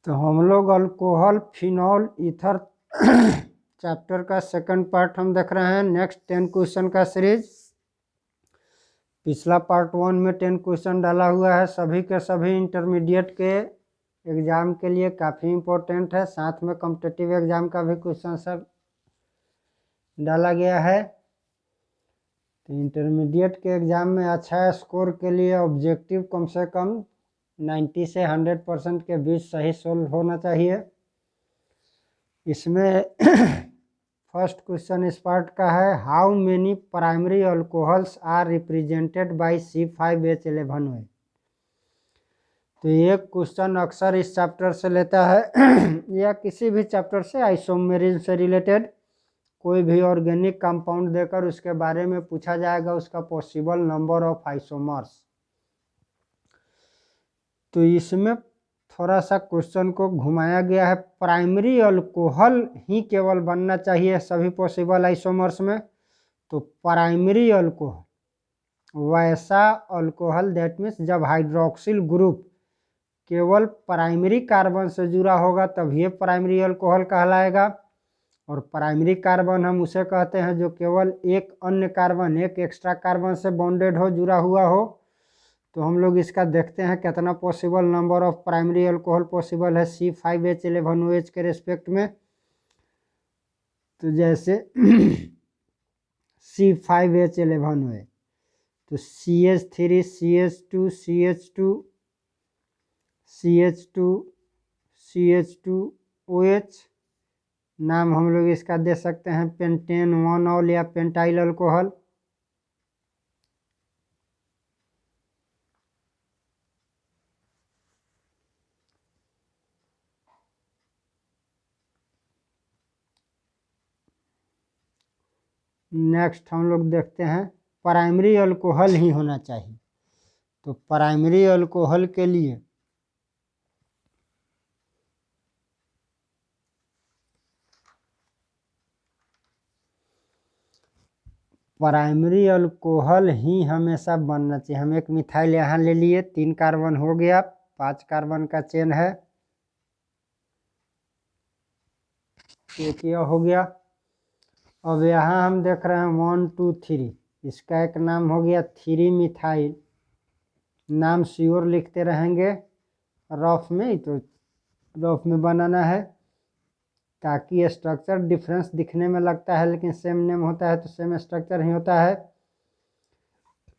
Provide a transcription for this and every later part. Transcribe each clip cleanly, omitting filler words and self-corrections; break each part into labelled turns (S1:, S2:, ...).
S1: तो हम लोग अल्कोहल फिनॉल ईथर चैप्टर का सेकंड पार्ट हम देख रहे हैं। नेक्स्ट 10 क्वेश्चन का सीरीज। पिछला पार्ट 1 में 10 क्वेश्चन डाला हुआ है, सभी के सभी इंटरमीडिएट के एग्ज़ाम के लिए काफ़ी इम्पोर्टेंट है। साथ में कॉम्पिटिटिव एग्ज़ाम का भी क्वेश्चन सब डाला गया है। तो इंटरमीडिएट के एग्ज़ाम में अच्छा स्कोर के लिए ऑब्जेक्टिव कम से कम 90 से 100% के बीच सही सोल्व होना चाहिए। इसमें फर्स्ट क्वेश्चन इस पार्ट का है, how many primary alcohols are represented by C5H11 तो ये क्वेश्चन अक्सर इस चैप्टर से लेता है या किसी भी चैप्टर से, आइसोमेरिज्म से रिलेटेड कोई भी ऑर्गेनिक कंपाउंड देकर उसके बारे में पूछा जाएगा, उसका पॉसिबल नंबर ऑफ आइसोमर्स। तो इसमें थोड़ा सा क्वेश्चन को घुमाया गया है। प्राइमरी अल्कोहल ही केवल बनना चाहिए सभी पॉसिबल आइसोमर्स में। तो प्राइमरी अल्कोहल वैसा अल्कोहल दैट मीन्स जब हाइड्रोक्सिल ग्रुप केवल प्राइमरी कार्बन से जुड़ा होगा तब ये प्राइमरी अल्कोहल कहलाएगा। और प्राइमरी कार्बन हम उसे कहते हैं जो केवल एक अन्य कार्बन, एक एक्स्ट्रा कार्बन से बॉन्डेड हो, जुड़ा हुआ हो। तो हम लोग इसका देखते हैं कितना possible number of primary alcohol possible है C5H11OH के रेस्पेक्ट में। तो जैसे C5H11OH तो CH3 CH2 CH2 CH2 CH2OH नाम हम लोग इसका दे सकते हैं पेंटेन 1ऑल या पेंटाइल अल्कोहल। नेक्स्ट हम लोग देखते हैं प्राइमरी अल्कोहल ही होना चाहिए। तो प्राइमरी अल्कोहल के लिए प्राइमरी अल्कोहल ही हमेशा बनना चाहिए। हम एक मिथाइल यहाँ ले लिए, 3 कार्बन हो गया, 5 कार्बन का चेन है, एक यह हो गया। अब यहाँ हम देख रहे हैं 1 2 3, इसका एक नाम हो गया 3 मिथाइल। नाम श्योर लिखते रहेंगे रफ में, तो रफ में बनाना है ताकि स्ट्रक्चर डिफरेंस दिखने में लगता है लेकिन सेम नेम होता है तो सेम स्ट्रक्चर ही होता है।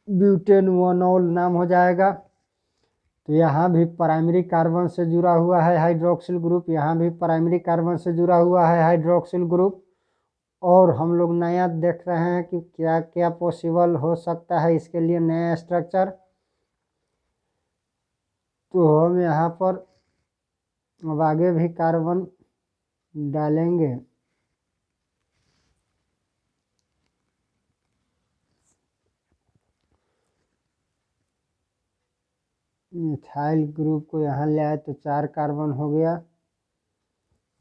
S1: ब्यूटेन 1ऑल नाम हो जाएगा। तो यहाँ भी प्राइमरी कार्बन से जुड़ा हुआ है हाइड्रोक्सिल ग्रुप, यहाँ भी प्राइमरी कार्बन से जुड़ा हुआ है हाइड्रोक्सिल ग्रुप। और हम लोग नया देख रहे हैं कि क्या क्या पॉसिबल हो सकता है इसके लिए नया स्ट्रक्चर। तो हम यहाँ पर अब आगे भी कार्बन डालेंगे। मिथाइल ग्रुप को यहाँ ले आए तो 4 कार्बन हो गया,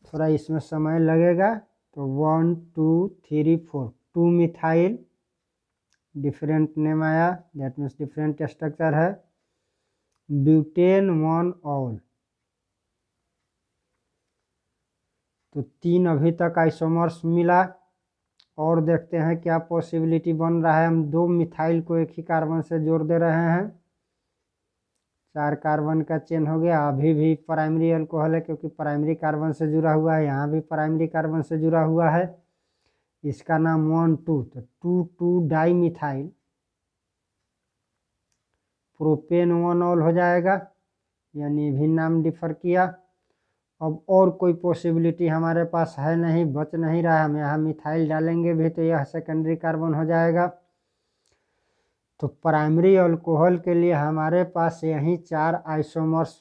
S1: थोड़ा इसमें समय लगेगा। तो 1 2 3 4 2 मिथाइल, डिफरेंट नेम आया, दैट मीन्स डिफरेंट स्ट्रक्चर है। ब्यूटेन 1ऑल तो 3 अभी तक आइसोमर्स मिला। और देखते हैं क्या पॉसिबिलिटी बन रहा है। हम 2 मिथाइल को एक ही कार्बन से जोड़ दे रहे हैं, 4 कार्बन का चेन हो गया। अभी भी प्राइमरी अल्कोहल है क्योंकि प्राइमरी कार्बन से जुड़ा हुआ है, यहाँ भी प्राइमरी कार्बन से जुड़ा हुआ है। इसका नाम 1 2 तो 2 2 डाई मिथाइल प्रोपेन 1ऑल हो जाएगा, यानी भी नाम डिफर किया। अब और कोई पॉसिबिलिटी हमारे पास है नहीं, बच नहीं रहा है। हम यहाँ मिथाइल डालेंगे भी तो यह सेकेंडरी कार्बन हो जाएगा। तो प्राइमरी अल्कोहल के लिए हमारे पास यही 4 आइसोमर्स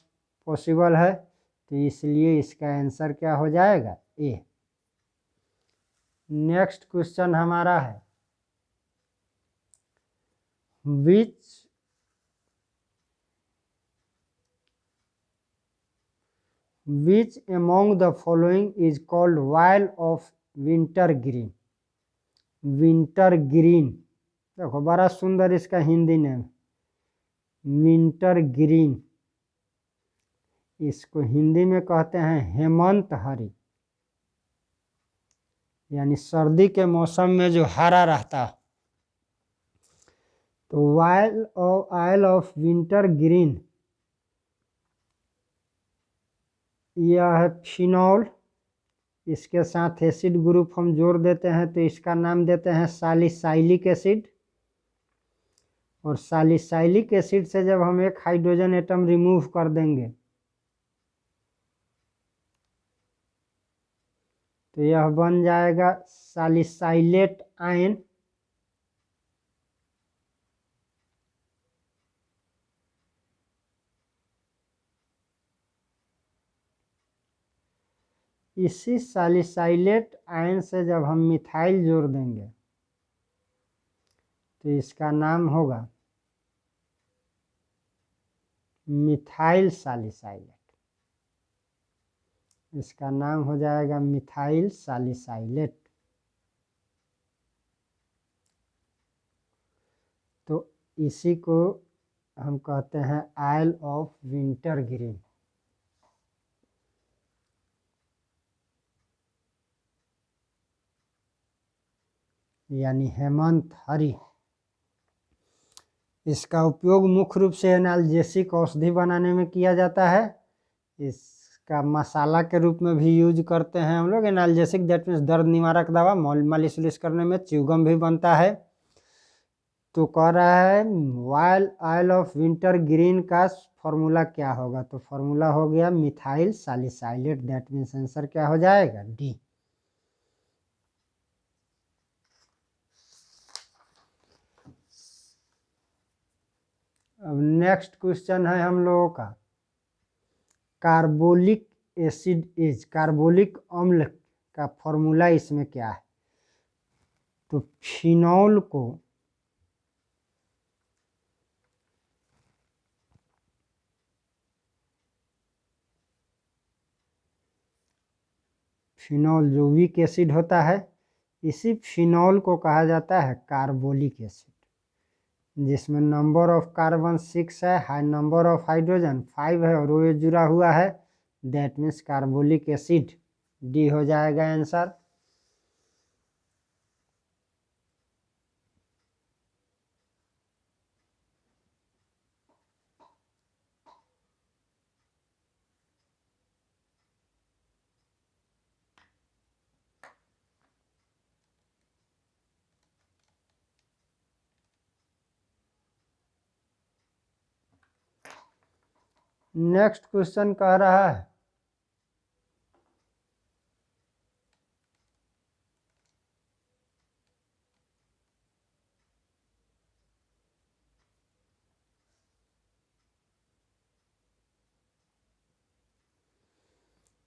S1: पॉसिबल है, तो इसलिए इसका आंसर क्या हो जाएगा, ए। नेक्स्ट क्वेश्चन हमारा है, which among the following is called while of winter green? Winter green, देखो बड़ा सुंदर इसका हिंदी नेम, विंटर ग्रीन। इसको हिंदी में कहते हैं हेमंत हरी, यानी सर्दी के मौसम में जो हरा रहता। तो आयल ऑफ विंटर ग्रीन, यह है फिनॉल। इसके साथ एसिड ग्रुप हम जोड़ देते हैं तो इसका नाम देते हैं सैलिसाइलिक एसिड। और सैलिसाइलिक एसिड से जब हम एक हाइड्रोजन एटम रिमूव कर देंगे तो यह बन जाएगा सैलिसाइलेट आयन। इसी सैलिसाइलेट आयन से जब हम मिथाइल जोड़ देंगे तो इसका नाम होगा मिथाइल सैलिसाइलेट। इसका नाम हो जाएगा मिथाइल सैलिसाइलेट। तो इसी को हम कहते हैं आयल ऑफ विंटर ग्रीन, यानी हेमंत हरी। इसका उपयोग मुख्य रूप से एनाल्जेसिक औषधि बनाने में किया जाता है। इसका मसाला के रूप में भी यूज करते हैं हम लोग। एनाल्जेसिक दैट मीन्स दर्द निवारक दवा, मालिश उलिश करने में। च्युइंगम भी बनता है। तो कह रहा है आयल ऑफ विंटर ग्रीन का फॉर्मूला क्या होगा। तो फॉर्मूला हो गया methyl salicylate. That means answer क्या हो जाएगा, डी। अब नेक्स्ट क्वेश्चन है हम लोगों का कार्बोलिक एसिड इज, कार्बोलिक अम्ल का फॉर्मूला इसमें क्या है। तो फिनॉल को फिनॉल जो वीक एसिड होता है, इसी फिनॉल को कहा जाता है कार्बोलिक एसिड, जिसमें नंबर ऑफ कार्बन 6 है, नंबर ऑफ हाइड्रोजन 5 है और वो जुड़ा हुआ है। That means carbolic acid, D हो जाएगा आंसर। नेक्स्ट क्वेश्चन कह रहा है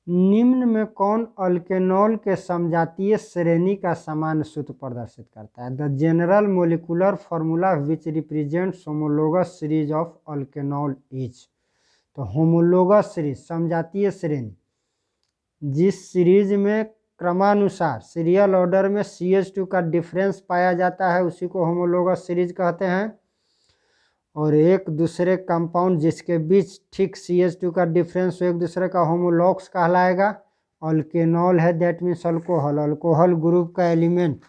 S1: निम्न में कौन अल्केनॉल के समजातीय श्रेणी का सामान्य सूत्र प्रदर्शित करता है। The general molecular formula which represents homologous series of alkanol is. तो होमोलोगस सीरीज, समजातीय श्रेणी, जिस सीरीज में क्रमानुसार सीरियल ऑर्डर में CH2 का डिफरेंस पाया जाता है उसी को होमोलोगस सीरीज कहते हैं। और एक दूसरे कंपाउंड जिसके बीच ठीक CH2 का डिफरेंस हो एक दूसरे का होमोलॉग्स कहलाएगा। अल्केनॉल है that means alcohol, alcohol group का एलिमेंट।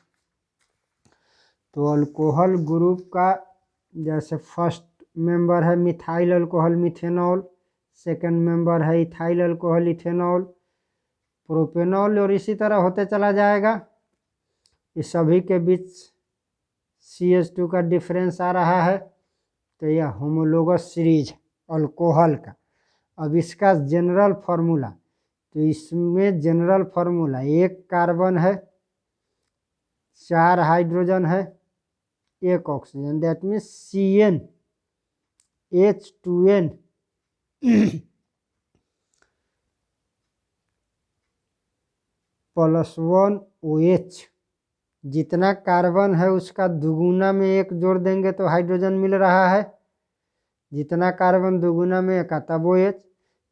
S1: तो अल्कोहल ग्रुप का जैसे फर्स्ट मेंबर है methyl alcohol methanol, second member है इथाइल अल्कोहल इथेनॉल, प्रोपेनॉल, और इसी तरह होते चला जाएगा। इस सभी के बीच CH2 का डिफरेंस आ रहा है तो यह होमोलोगस सीरीज अल्कोहल का। अब इसका जनरल फार्मूला, तो इसमें जनरल फार्मूला एक कार्बन है, 4 हाइड्रोजन है, 1 oxygen, that means CnH2n +1 OH। जितना कार्बन है उसका दुगुना में 1 जोड़ देंगे तो हाइड्रोजन मिल रहा है। जितना कार्बन दुगुना में 1 तब OH,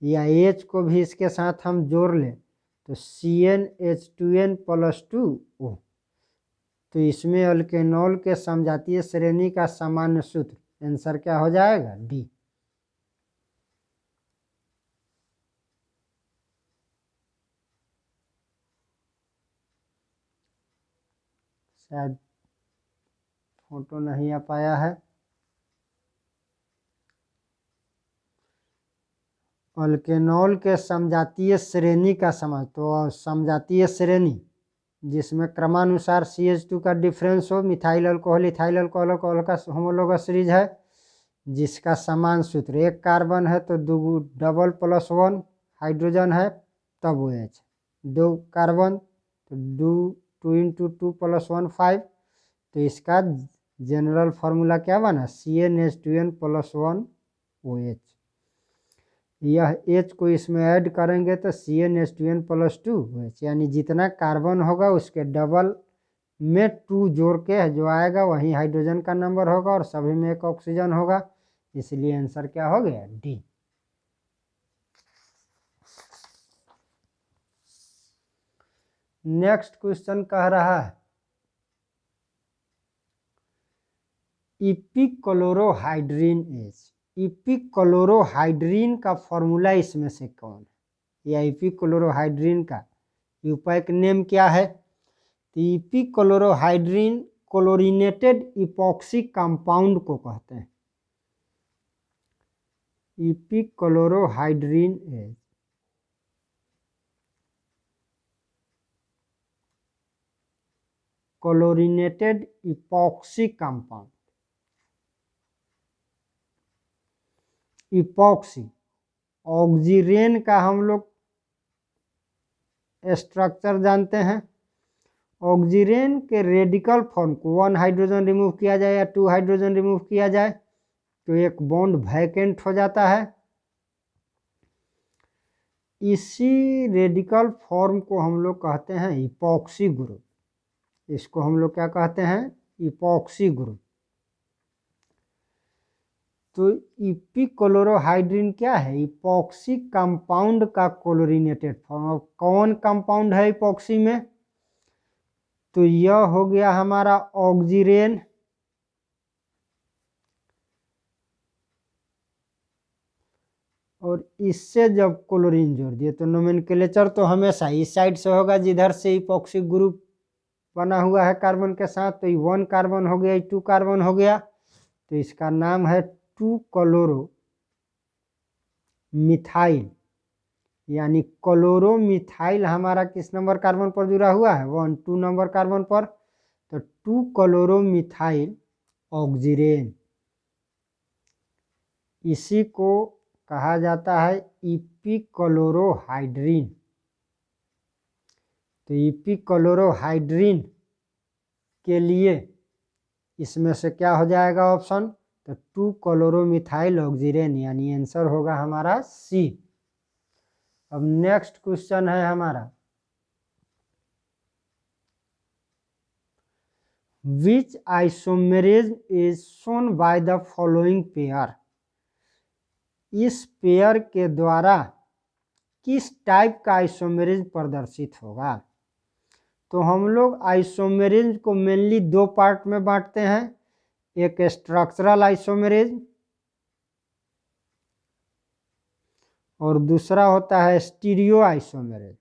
S1: या H को भी इसके साथ हम जोड़ लें तो CnH2n +2 O। तो इसमें अल्केनॉल के समजातीय श्रेणी का सामान्य सूत्र, आंसर क्या हो जाएगा, डी। शायद फोटो नहीं आ पाया है। अल्केनॉल के समजातीय श्रेणी का समझ, तो समजातीय श्रेणी जिसमें क्रमानुसार CH2 का डिफरेंस हो, methyl alcohol ethyl alcohol alcohol का होमोलोगस सीरीज है, जिसका समान सूत्र, एक कार्बन है तो दो डबल प्लस वन हाइड्रोजन है तब वो H, दो कार्बन तो two into two plus one 5, तो इसका जनरल फार्मूला क्या बना, CnH2n प्लस वन OH। यह H को इसमें ऐड करेंगे तो CnH2n प्लस टू OH, यानी जितना कार्बन होगा उसके डबल में 2 जोड़ के जो आएगा वही हाइड्रोजन का नंबर होगा और सभी में एक ऑक्सीजन होगा, इसलिए आंसर क्या हो गया, D। नेक्स्ट क्वेश्चन कह रहा है इपिक्लोरोहाइड्रिन H, इपिक्लोरोहाइड्रिन का फॉर्मूला इसमें से कौन है, या इपिक्लोरोहाइड्रिन का यूपैक नेम क्या है। तो इपिक्लोरोहाइड्रिन क्लोरीनेटेड इपॉक्सी कंपाउंड को कहते हैं, epichlorohydrin H chlorinated epoxy compound. Epoxy oxirane का हम लोग स्ट्रक्चर जानते हैं, ऑक्सीरेन के रेडिकल फॉर्म को 1 हाइड्रोजन रिमूव किया जाए या 2 हाइड्रोजन रिमूव किया जाए तो एक बॉन्ड वैकेंट हो जाता है। इसी रेडिकल फॉर्म को हम लोग कहते हैं इपॉक्सी ग्रुप, इसको हम लोग क्या कहते हैं, इपॉक्सी ग्रुप। तो इपिक्लोरोहाइड्रिन क्या है, इपॉक्सी कंपाउंड का क्लोरीनेटेड फॉर्म। कौन कंपाउंड है इपॉक्सी में, तो यह हो गया हमारा ऑक्सीरेन, और इससे जब क्लोरीन जोड़ दिए तो नोमेनक्लेचर तो हमेशा इस साइड से होगा जिधर से इपॉक्सी ग्रुप बना हुआ है कार्बन के साथ, तो ये 1 कार्बन हो गया, 2 कार्बन हो गया, तो इसका नाम है 2 क्लोरो मिथाइल, यानी क्लोरोमिथाइल हमारा किस नंबर कार्बन पर जुड़ा हुआ है, 1 2 नंबर कार्बन पर, तो 2 क्लोरोमिथाइल ऑक्सीरेन, इसी को कहा जाता है इपिक्लोरोहाइड्रिन। तो इपिक्लोरोहाइड्रिन के लिए इसमें से क्या हो जाएगा ऑप्शन, तो 2 क्लोरोमिथाइल ऑक्सीरेन, यानी आंसर होगा हमारा C। अब नेक्स्ट क्वेश्चन है हमारा, which isomerism is shown by the following pair, इस पेयर के द्वारा किस टाइप का आइसोमेरिज्म प्रदर्शित होगा। तो हम लोग आइसोमेरिज्म को मेनली 2 पार्ट में बांटते हैं, एक स्ट्रक्चरल आइसोमेरिज्म और दूसरा होता है स्टीरियो आइसोमेरिज्म।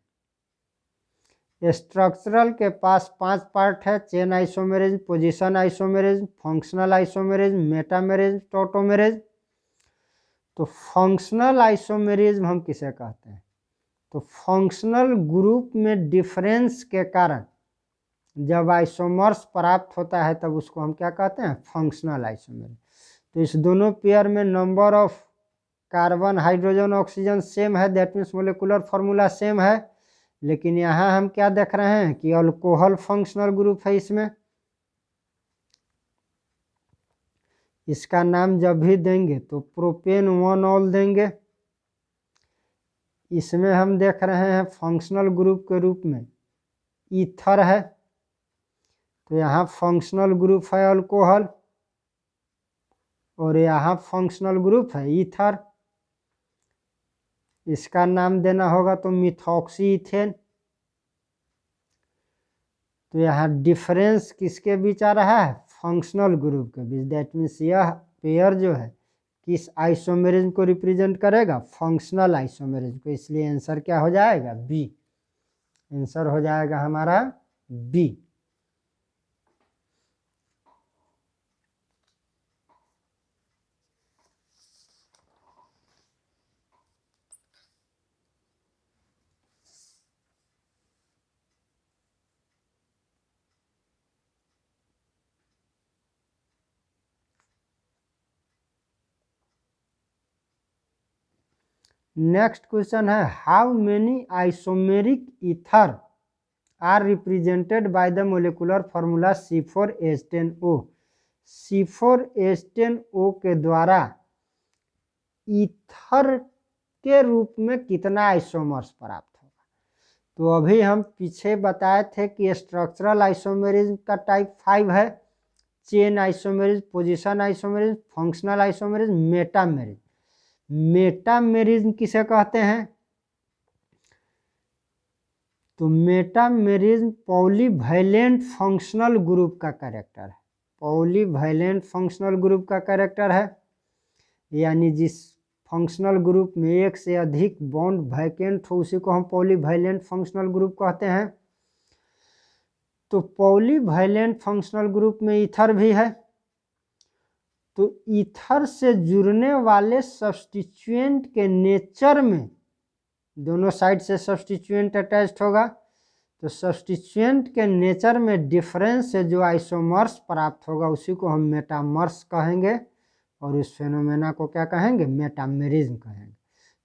S1: स्ट्रक्चरल के पास 5 पार्ट है, chain isomerism, position isomerism, functional isomerism, metamerism, tautomerism. तो फंक्शनल आइसोमेरिज्म हम किसे कहते हैं, तो फंक्शनल ग्रुप में डिफरेंस के कारण जब आइसोमर्स प्राप्त होता है तब उसको हम क्या कहते हैं, फंक्शनल आइसोमेरिज्म। तो इस दोनों पेयर में number of carbon hydrogen oxygen same है, that means molecular formula same है, लेकिन यहाँ हम क्या देख रहे हैं कि अल्कोहल फंक्शनल ग्रुप है, इसमें इसका नाम जब भी देंगे तो प्रोपेन 1 ऑल देंगे। इसमें हम देख रहे हैं फंक्शनल ग्रुप के रूप में ईथर है, तो यहाँ फंक्शनल ग्रुप है अल्कोहल और यहाँ फंक्शनल ग्रुप है ईथर, इसका नाम देना होगा तो मिथॉक्सी इथेन। तो यहाँ डिफरेंस किसके बीच आ रहा है, फंक्शनल ग्रुप के बीच, दैट मीन्स यह पेयर जो है किस आइसोमेरिज्म को रिप्रेजेंट करेगा, फंक्शनल आइसोमेरिज्म को, इसलिए आंसर क्या हो जाएगा, बी। आंसर हो जाएगा हमारा बी। नेक्स्ट क्वेश्चन है how many isomeric ether are represented by the molecular formula C4H10O। C4H10O के द्वारा ईथर के रूप में कितना आइसोमर्स प्राप्त होगा। तो अभी हम पीछे बताए थे कि स्ट्रक्चरल आइसोमेरिज्म का टाइप 5 है, chain isomerism, position isomerism, functional isomerism, metamerism. Metamerism किसे कहते हैं? तो मेटामेरिज्म पॉलीवैलेंट फंक्शनल ग्रुप का कैरेक्टर है, पॉलीवैलेंट फंक्शनल ग्रुप का कैरेक्टर है, यानी जिस फंक्शनल ग्रुप में एक से अधिक बॉन्ड वैकेंट हो उसी को हम पॉलीवैलेंट फंक्शनल ग्रुप कहते हैं। तो पॉलीवैलेंट फंक्शनल ग्रुप में ईथर भी है। तो ईथर से जुड़ने वाले सब्स्टिट्यूएंट के नेचर में दोनों साइड से सब्स्टिट्यूएंट अटैच्ड होगा, तो सब्स्टिट्यूएंट के नेचर में डिफरेंस से जो आइसोमर्स प्राप्त होगा उसी को हम मेटामर्स कहेंगे और उस फेनोमेना को क्या कहेंगे? मेटामेरिज्म कहेंगे।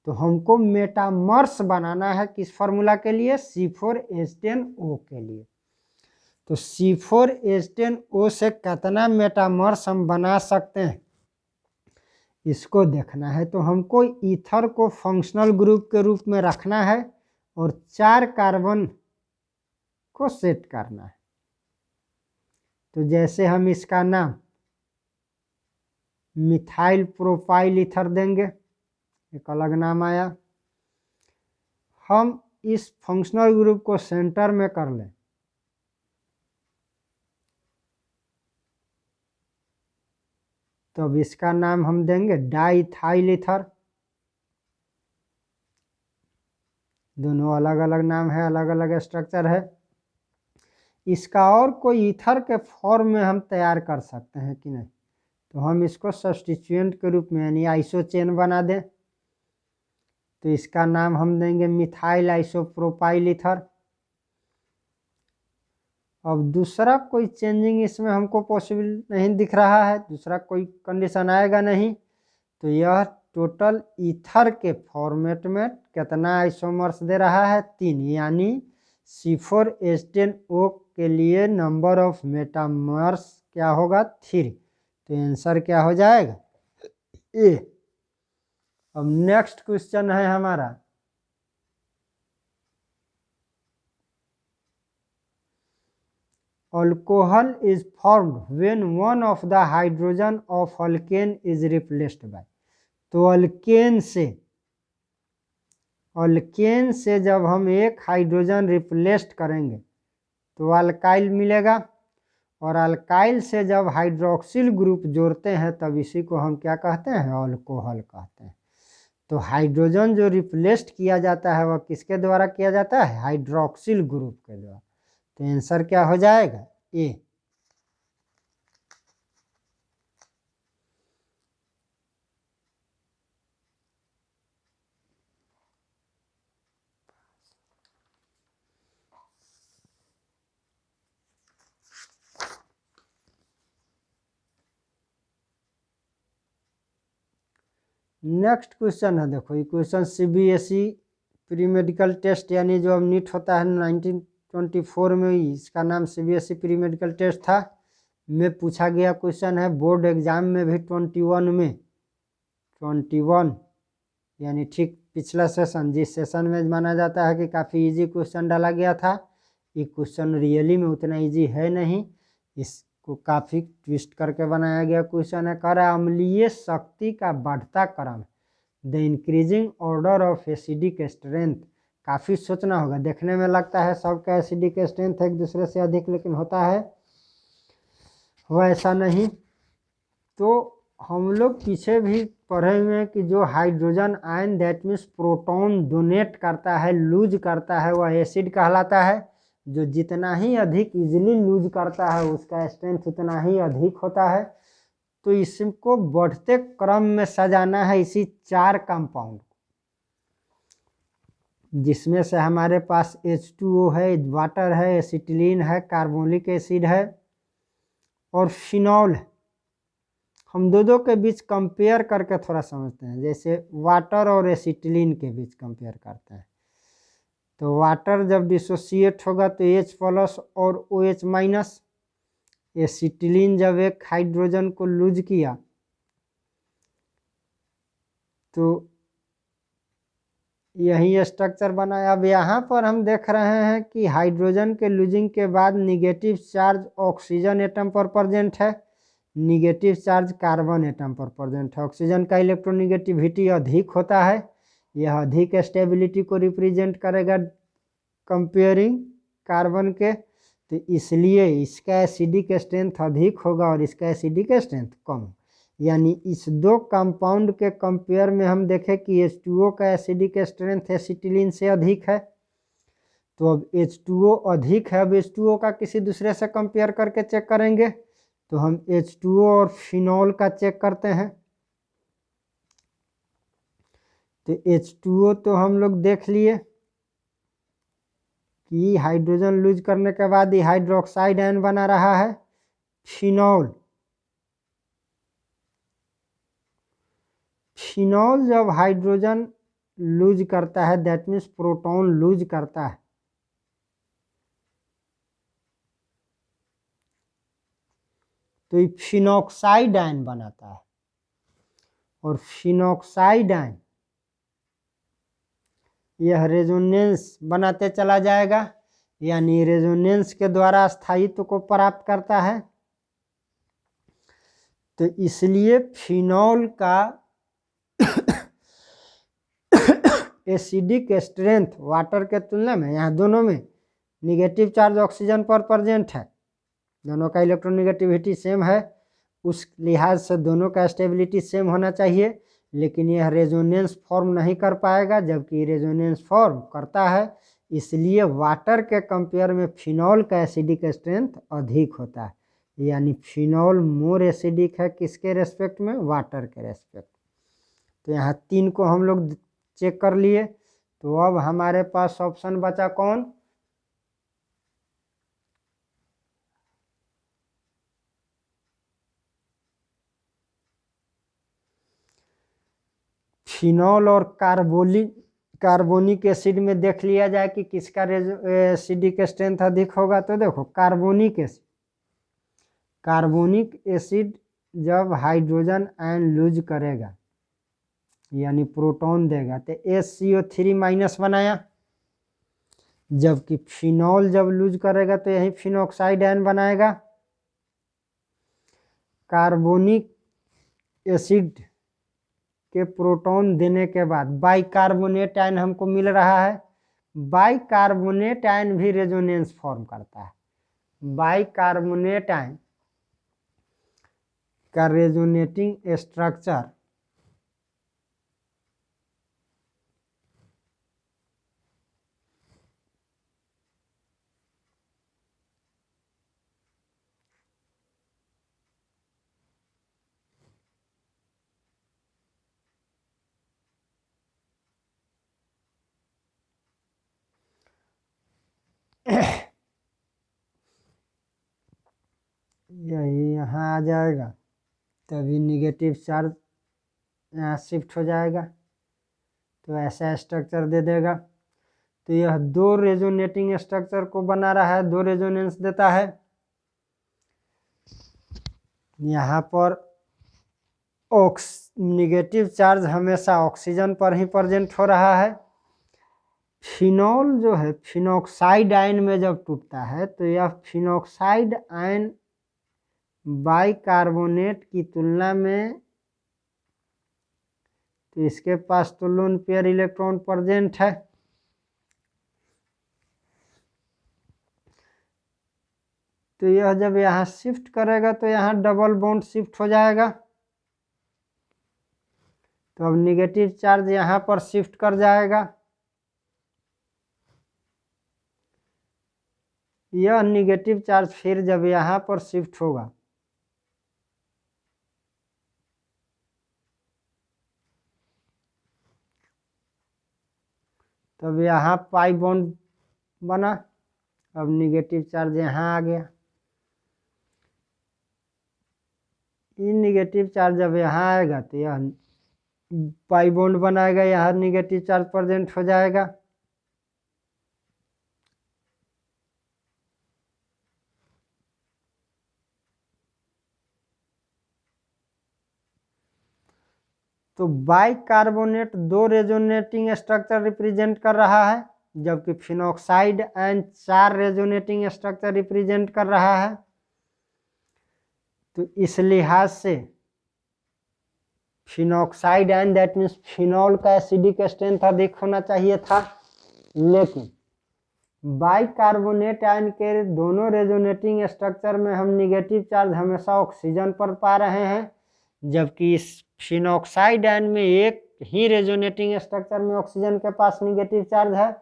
S1: तो हमको मेटामर्स बनाना है किस फार्मूला के लिए? C4H10O के लिए। तो C4H10O से कितना मेटामर्स हम बना सकते हैं इसको देखना है। तो हमको ईथर को फंक्शनल ग्रुप के रूप में रखना है और 4 कार्बन को सेट करना है। तो जैसे हम इसका नाम मिथाइल प्रोपाइल ईथर देंगे, एक अलग नाम आया। हम इस फंक्शनल ग्रुप को सेंटर में कर लें, तो अब इसका नाम हम देंगे डाइथाइल ईथर। दोनों अलग अलग नाम है, अलग अलग स्ट्रक्चर है। इसका और कोई ईथर के फॉर्म में हम तैयार कर सकते हैं कि नहीं? तो हम इसको सब्स्टिट्यूएंट के रूप में यानी आइसो चेन बना दें, तो इसका नाम हम देंगे मिथाइल आइसोप्रोपाइल ईथर। अब दूसरा कोई चेंजिंग इसमें हमको पॉसिबल नहीं दिख रहा है, दूसरा कोई कंडीशन आएगा नहीं। तो यह टोटल ईथर के फॉर्मेट में कितना आइसोमर्स दे रहा है? 3, यानी C4H10O के लिए नंबर ऑफ मेटामर्स क्या होगा? 3। तो आंसर क्या हो जाएगा? ए। अब नेक्स्ट क्वेश्चन है हमारा alcohol is formed when one of the hydrogen of alkane is replaced by. तो अल्केन से जब हम एक हाइड्रोजन रिप्लेस्ड करेंगे तो अल्काइल मिलेगा, और अल्काइल से जब हाइड्रोक्सिल ग्रुप जोड़ते हैं तब इसी को हम क्या कहते हैं? अल्कोहल कहते हैं। तो हाइड्रोजन जो रिप्लेस्ड किया जाता है वह किसके द्वारा किया जाता है? हाइड्रोक्सिल ग्रुप के द्वारा। तो आंसर क्या हो जाएगा? ए। नेक्स्ट क्वेश्चन है, देखो ये question CBSE pre medical test यानी जो अब नीट होता है 1924 में, इसका नाम CBSE प्री मेडिकल टेस्ट था, में पूछा गया क्वेश्चन है। बोर्ड एग्जाम में भी 21 में 21 यानी ठीक पिछला सेशन, जिस सेशन में माना जाता है कि काफ़ी इजी क्वेश्चन डाला गया था, ये क्वेश्चन रियली में उतना इजी है नहीं, इसको काफ़ी ट्विस्ट करके बनाया गया क्वेश्चन है। कह रहा है अम्लीय शक्ति का बढ़ता क्रम, the increasing order of acidic strength. काफ़ी सोचना होगा, देखने में लगता है सबका एसिडिक स्ट्रेंथ एक दूसरे से अधिक, लेकिन होता है वह ऐसा नहीं। तो हम लोग पीछे भी पढ़े हुए हैं कि जो hydrogen ion that means proton donate करता है, लूज करता है, वह एसिड कहलाता है। जो जितना ही अधिक इजीली लूज करता है उसका स्ट्रेंथ उतना ही अधिक होता है। तो इसको बढ़ते क्रम में सजाना है इसी 4 कंपाउंड, जिसमें से हमारे पास H2O है, वाटर है, एसिटिलीन है, कार्बोनिक एसिड है और फिनॉल है। हम दो के बीच कंपेयर करके थोड़ा समझते हैं, जैसे वाटर और एसिटिलीन के बीच कंपेयर करते हैं। तो वाटर जब डिसोसिएट होगा तो H+ और OH-, एसिटिलीन जब एक हाइड्रोजन को लूज किया तो यही स्ट्रक्चर बना। अब यहाँ पर हम देख रहे हैं कि हाइड्रोजन के लूजिंग के बाद निगेटिव चार्ज ऑक्सीजन एटम पर प्रेजेंट है, निगेटिव चार्ज कार्बन एटम पर प्रेजेंट है। ऑक्सीजन का इलेक्ट्रोनिगेटिविटी अधिक होता है, यह अधिक स्टेबिलिटी को रिप्रेजेंट करेगा कंपेयरिंग कार्बन के, तो इसलिए इसका एसिडिक स्ट्रेंथ अधिक होगा और इसका एसिडिक स्ट्रेंथ कम। यानी इस दो कंपाउंड के कंपेयर में हम देखें कि H2O का एसिडिक स्ट्रेंथ एसिटिलीन से अधिक है। तो अब H2O अधिक है, अब H2O का किसी दूसरे से कंपेयर करके चेक करेंगे, तो हम H2O और फिनॉल का चेक करते हैं। तो H2O तो हम लोग देख लिए कि हाइड्रोजन लूज करने के बाद ही हाइड्रोक्साइड आयन बना रहा है। फिनॉल जब हाइड्रोजन लूज करता है, दैट मीन्स प्रोटॉन लूज करता है, तो ये फिनॉक्साइड आयन बनाता है। और फिनॉक्साइड आयन यह रेजोनेंस बनाते चला जाएगा, यानी रेजोनेंस के द्वारा स्थायित्व को प्राप्त करता है। तो इसलिए फिनॉल का एसिडिक स्ट्रेंथ वाटर के तुलना में, यहाँ दोनों में निगेटिव चार्ज ऑक्सीजन पर प्रेजेंट है, दोनों का इलेक्ट्रोनिगेटिविटी सेम है, उस लिहाज से दोनों का स्टेबिलिटी सेम होना चाहिए। लेकिन यह रेजोनेंस फॉर्म नहीं कर पाएगा, जबकि रेजोनेंस फॉर्म करता है। इसलिए वाटर के कंपेयर में फिनॉल का एसिडिक स्ट्रेंथ अधिक होता है, यानी फिनॉल मोर एसिडिक है किसके रेस्पेक्ट में, वाटर के रेस्पेक्ट। तो यहाँ 3 को हम लोग चेक कर लिए। तो अब हमारे पास ऑप्शन बचा कौन, फिनॉल और कार्बोनिक एसिड में देख लिया जाए कि किसका एसिडिक स्ट्रेंथ अधिक होगा। तो देखो कार्बोनिक एसिड जब हाइड्रोजन आयन लूज करेगा यानी प्रोटॉन देगा तो HCO3- बनाया, जबकि फिनॉल जब लूज करेगा तो यही फिनॉक्साइड आयन बनाएगा। कार्बोनिक एसिड के प्रोटॉन देने के बाद बाइकार्बोनेट आयन हमको मिल रहा है। बाइकार्बोनेट आयन भी रेजोनेंस फॉर्म करता है। बाइकार्बोनेट आयन का रेजोनेटिंग स्ट्रक्चर यही यहाँ आ जाएगा, तभी निगेटिव चार्ज यहाँ शिफ्ट हो जाएगा, तो ऐसा स्ट्रक्चर दे देगा। तो यह 2 रेजोनेटिंग स्ट्रक्चर को बना रहा है, 2 रेजोनेंस देता है। यहाँ पर निगेटिव चार्ज हमेशा ऑक्सीजन पर ही प्रेजेंट हो रहा है। फिनॉल जो है फिनॉक्साइड आयन में जब टूटता है तो यह फिनॉक्साइड आयन बाइकार्बोनेट की तुलना में, तो इसके पास तो लोन पेयर इलेक्ट्रॉन प्रेजेंट है, तो यह जब यहाँ शिफ्ट करेगा तो यहाँ डबल बॉन्ड शिफ्ट हो जाएगा। तो अब निगेटिव चार्ज यहाँ पर शिफ्ट कर जाएगा। यह निगेटिव चार्ज फिर जब यहाँ पर शिफ्ट होगा तब यहाँ पाई बॉन्ड बना, अब निगेटिव चार्ज यहाँ आ गया। ई निगेटिव चार्ज जब यहाँ आएगा तो यह पाई बॉन्ड बनाएगा, यहाँ निगेटिव चार्ज प्रेजेंट हो जाएगा। तो बाइकार्बोनेट 2 रेजोनेटिंग स्ट्रक्चर रिप्रेजेंट कर रहा है, जबकि phenoxide ion 4 resonating structure represent कर रहा है। तो इस लिहाज से phenoxide ion that means phenol का एसिडिक स्ट्रेंथ अधिक होना चाहिए था, लेकिन बाइकार्बोनेट आयन के दोनों रेजोनेटिंग स्ट्रक्चर में हम निगेटिव चार्ज हमेशा ऑक्सीजन पर पा रहे हैं, जबकि इस फिनॉक्साइड आयन में एक ही रेजोनेटिंग स्ट्रक्चर में ऑक्सीजन के पास निगेटिव चार्ज है,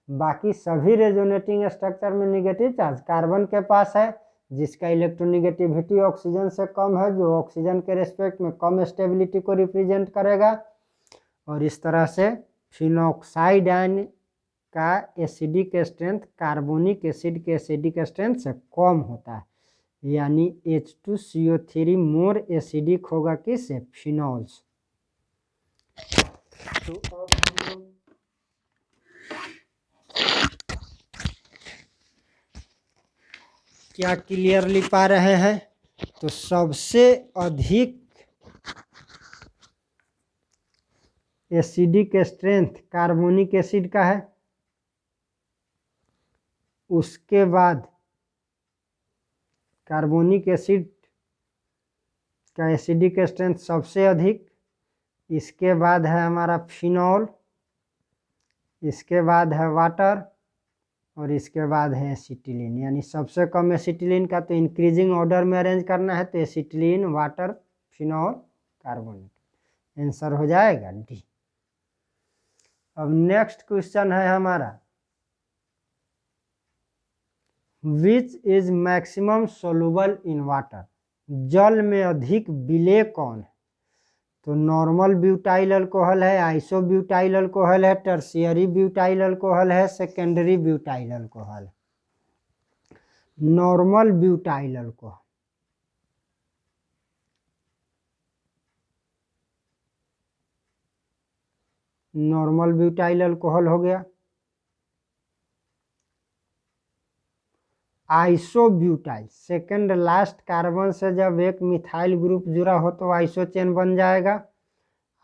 S1: बाकी सभी रेजोनेटिंग स्ट्रक्चर में निगेटिव चार्ज कार्बन के पास है, जिसका इलेक्ट्रोनिगेटिविटी ऑक्सीजन से कम है, जो ऑक्सीजन के रेस्पेक्ट में कम स्टेबिलिटी को रिप्रेजेंट करेगा। और इस तरह से फिनॉक्साइड आयन का एसिडिक स्ट्रेंथ कार्बोनिक एसिड के एसिडिक स्ट्रेंथ से कम होता है, यानी H2CO3 मोर एसिडिक होगा किससे? फिनॉल्स। तो अब हम लोग क्या क्लियरली पा रहे हैं? तो सबसे अधिक एसिडिक स्ट्रेंथ कार्बोनिक एसिड का है, उसके बाद कार्बोनिक एसिड का एसिडिक स्ट्रेंथ सबसे अधिक, इसके बाद है हमारा फिनॉल, इसके बाद है वाटर और इसके बाद है एसिटिलीन। यानी सबसे कम एसिटिलीन का तो इंक्रीजिंग ऑर्डर में अरेंज करना है, तो acetylene, water, phenol, carbonate, answer हो जाएगा डी। अब नेक्स्ट क्वेश्चन है हमारा, which is maximum soluble in water? जल में अधिक विलेय कौन है? तो नॉर्मल ब्यूटाइल अल्कोहल है, आइसो ब्यूटाइल अल्कोहल है, टर्शियरी ब्यूटाइल अल्कोहल है, सेकेंडरी ब्यूटाइल अल्कोहल है। Normal butyl alcohol, normal butyl alcohol हो गया। आइसोब्यूटाइल, सेकंड लास्ट कार्बन से जब एक मिथाइल ग्रुप जुड़ा हो तो आइसो चेन बन जाएगा,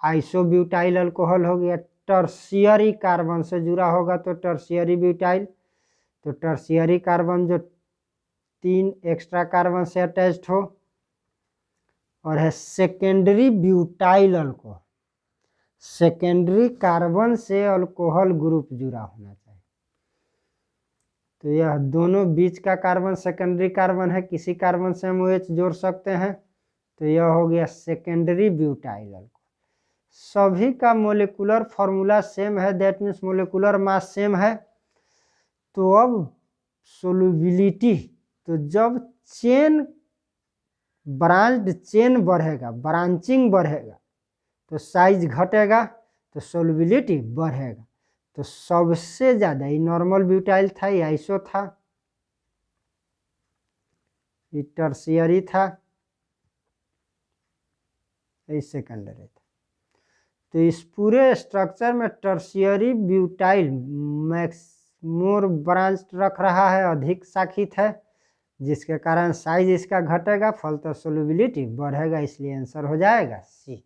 S1: आइसोब्यूटाइल अल्कोहल हो गया। टर्शियरी कार्बन से जुड़ा होगा तो टर्शियरी ब्यूटाइल, तो टर्शियरी कार्बन जो 3 एक्स्ट्रा कार्बन से अटैच्ड हो। और है secondary butyl alcohol, secondary carbon से अल्कोहल ग्रुप जुड़ा होना चाहिए। तो यह दोनों बीच का कार्बन सेकेंडरी कार्बन है, किसी कार्बन से हम OH जोड़ सकते हैं, तो यह हो गया सेकेंडरी ब्यूटाइल अल्कोहल। सभी का मोलिकुलर फॉर्मूला सेम है, that means molecular mass same है। तो अब सोल्युबिलिटी, तो जब चेन ब्रांच्ड चेन बढ़ेगा, ब्रांचिंग बढ़ेगा तो साइज घटेगा, तो सोल्युबिलिटी बढ़ेगा। तो सबसे ज़्यादा ये नॉर्मल ब्यूटाइल था, ये आइसो था, ये टर्शियरी था, ये सेकेंडरी था। तो इस पूरे स्ट्रक्चर में टर्शियरी ब्यूटाइल मैक्स मोर ब्रांच रख रहा है, अधिक शाखित है, जिसके कारण साइज इसका घटेगा, फलतः सोल्युबिलिटी बढ़ेगा, इसलिए आंसर हो जाएगा सी।